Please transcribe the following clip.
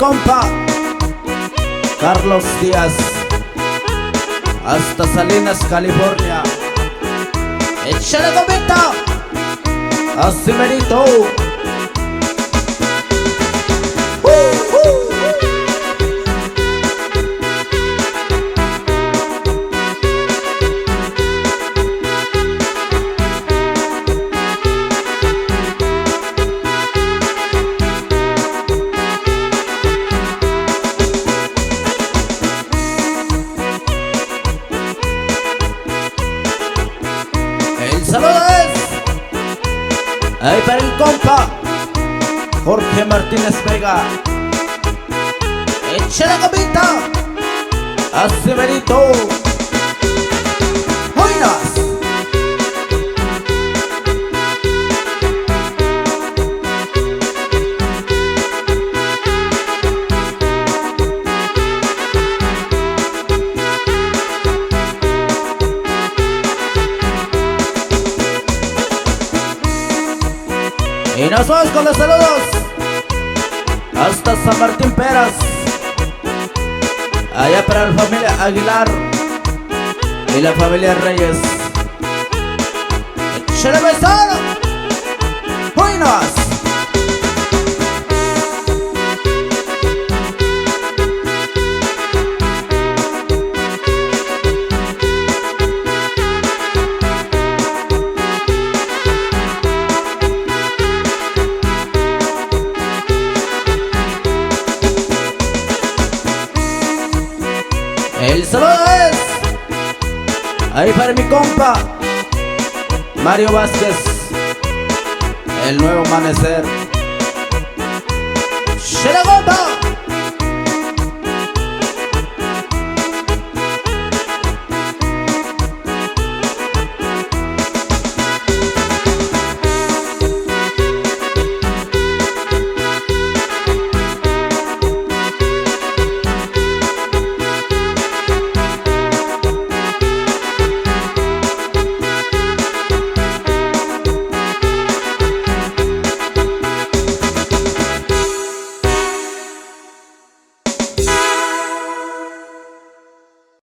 compa Carlos Díaz, hasta Salinas, California. Échale compita, así merito. El saludo es ahí para el compa Jorge Martínez Vega. Échale compita, así merito. ¡Buenas! Y nos vamos con los saludos hasta San Martín Peras, allá para la familia Aguilar y la familia Reyes. ¡Échale besado! ¡Buenas! El saludo es ahí para mi compa Mario Vázquez, el nuevo amanecer. ¡Shela compa!